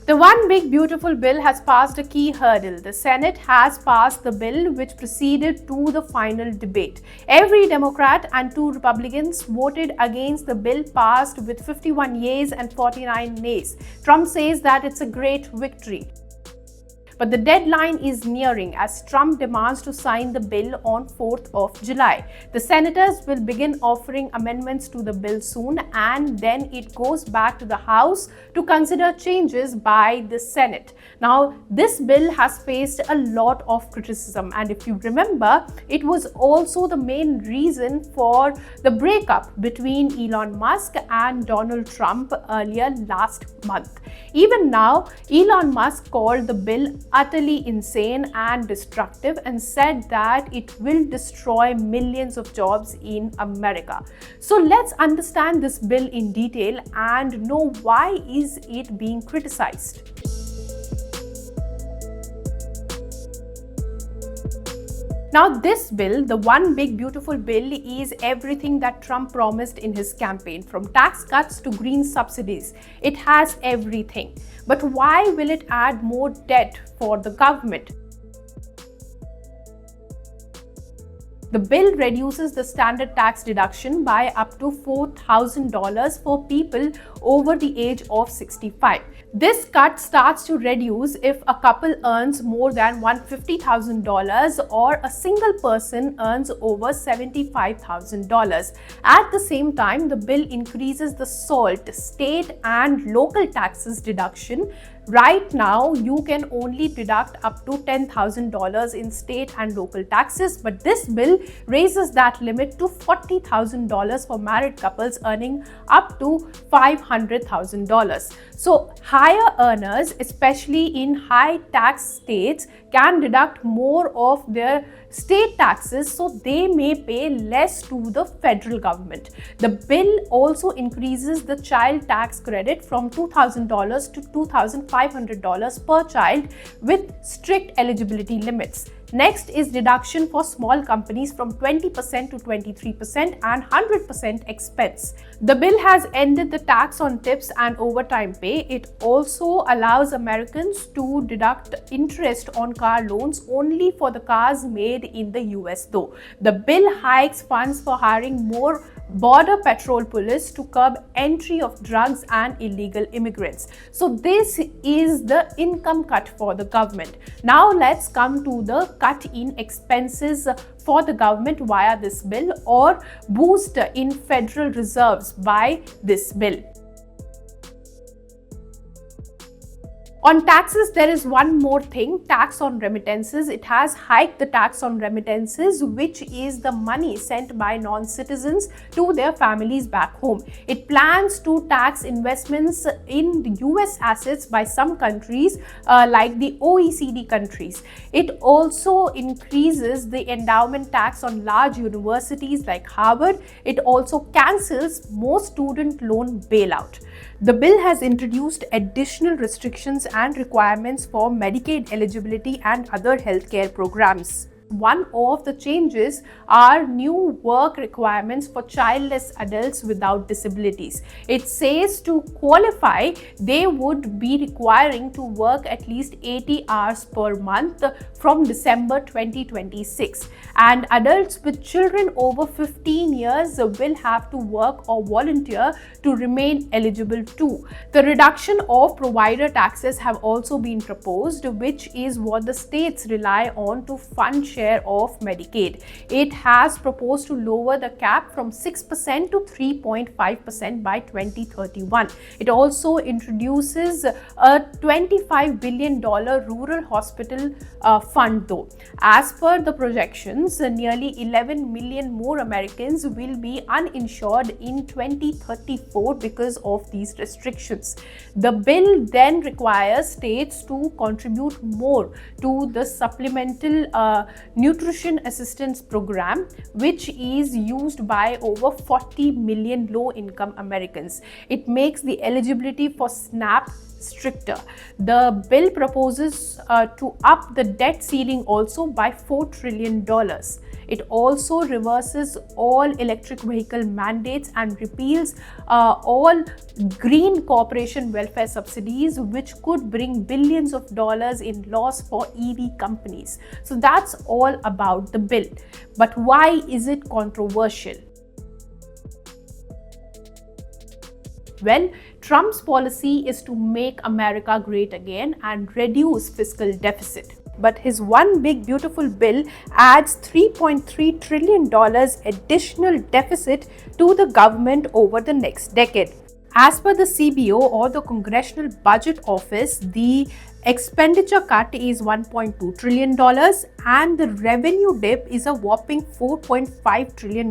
The one big beautiful bill has passed a key hurdle. The Senate has passed the bill which proceeded to the final debate. Every Democrat and 2 Republicans voted against the bill passed with 51 yeas and 49 nays. Trump says that it's a great victory. But the deadline is nearing as Trump demands to sign the bill on 4th of July. The senators will begin offering amendments to the bill soon, and then it goes back to the House to consider changes by the Senate. Now, this bill has faced a lot of criticism, and if you remember, it was also the main reason for the breakup between Elon Musk and Donald Trump earlier last month. Even now, Elon Musk called the bill utterly insane and destructive and said that it will destroy millions of jobs in America. So let's understand this bill in detail and know why is it being criticized. Now, this bill, the one big beautiful bill, is everything that Trump promised in his campaign, from tax cuts to green subsidies. It has everything. But why will it add more debt for the government? The bill reduces the standard tax deduction by up to $4,000 for people over the age of 65. This cut starts to reduce if a couple earns more than $150,000 or a single person earns over $75,000. At the same time, the bill increases the SALT, state and local taxes deduction. Right now, you can only deduct up to $10,000 in state and local taxes, but this bill raises that limit to $40,000 for married couples earning up to $500,000. So, higher earners, especially in high tax states, can deduct more of their state taxes, so they may pay less to the federal government. The bill also increases the child tax credit from $2,000 to $2,500 per child with strict eligibility limits. Next is deduction for small companies from 20% to 23% and 100% expense. The bill has ended the tax on tips and overtime pay. It also allows Americans to deduct interest on car loans only for the cars made in the US though. The bill hikes funds for hiring more border patrol police to curb entry of drugs and illegal immigrants. So this is the income cut for the government. Now let's come to the cut in expenses for the government via this bill or boost in federal reserves by this bill. On taxes, there is one more thing, tax on remittances. It has hiked the tax on remittances, which is the money sent by non-citizens to their families back home. It plans to tax investments in the US assets by some countries like the OECD countries. It also increases the endowment tax on large universities like Harvard. It also cancels most student loan bailout. The bill has introduced additional restrictions and requirements for Medicaid eligibility and other healthcare programs. One of the changes are new work requirements for childless adults without disabilities. It says to qualify, they would be requiring to work at least 80 hours per month from December 2026. And adults with children over 15 years will have to work or volunteer to remain eligible too. The reduction of provider taxes have also been proposed, which is what the states rely on to fund share of Medicaid. It has proposed to lower the cap from 6% to 3.5% by 2031. It also introduces a $25 billion rural hospital fund though. As per the projections, nearly 11 million more Americans will be uninsured in 2034 because of these restrictions. The bill then requires states to contribute more to the supplemental nutrition assistance program, which is used by over 40 million low-income Americans. It makes the eligibility for SNAP stricter. The bill proposes to up the debt ceiling also by $4 trillion. It also reverses all electric vehicle mandates and repeals all green corporation welfare subsidies, which could bring billions of dollars in loss for EV companies. So that's all about the bill. But why is it controversial? Well, Trump's policy is to make America great again and reduce fiscal deficit. But his one big beautiful bill adds $3.3 trillion additional deficit to the government over the next decade. As per the CBO, or the Congressional Budget Office, the expenditure cut is $1.2 trillion and the revenue dip is a whopping $4.5 trillion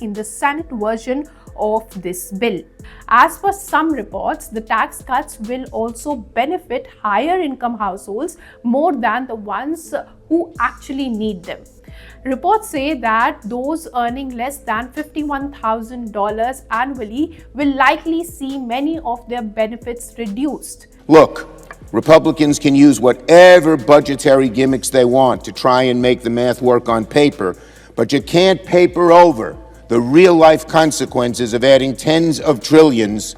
in the Senate version of this bill. As per some reports, the tax cuts will also benefit higher income households more than the ones who actually need them. Reports say that those earning less than $51,000 annually will likely see many of their benefits reduced. Look, Republicans can use whatever budgetary gimmicks they want to try and make the math work on paper, but you can't paper over the real-life consequences of adding tens of trillions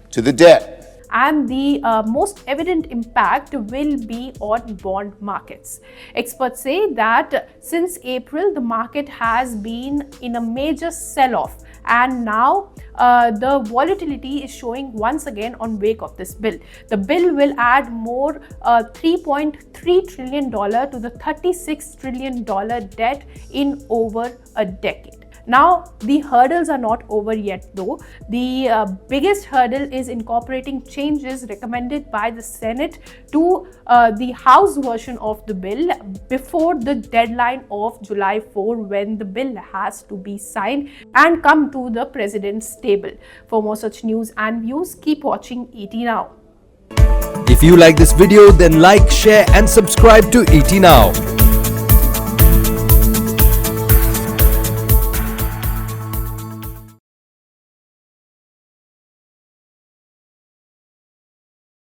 to the debt. And the most evident impact will be on bond markets. Experts say that since April, the market has been in a major sell-off, and now the volatility is showing once again on wake of this bill. The bill will add more $3.3 trillion to the $36 trillion debt in over a decade. Now, the hurdles are not over yet though. The biggest hurdle is incorporating changes recommended by the Senate to the House version of the bill before the deadline of July 4, when the bill has to be signed and come to the President's table. For more such news and views, keep watching ET Now. If you like this video, then like, share and subscribe to ET Now.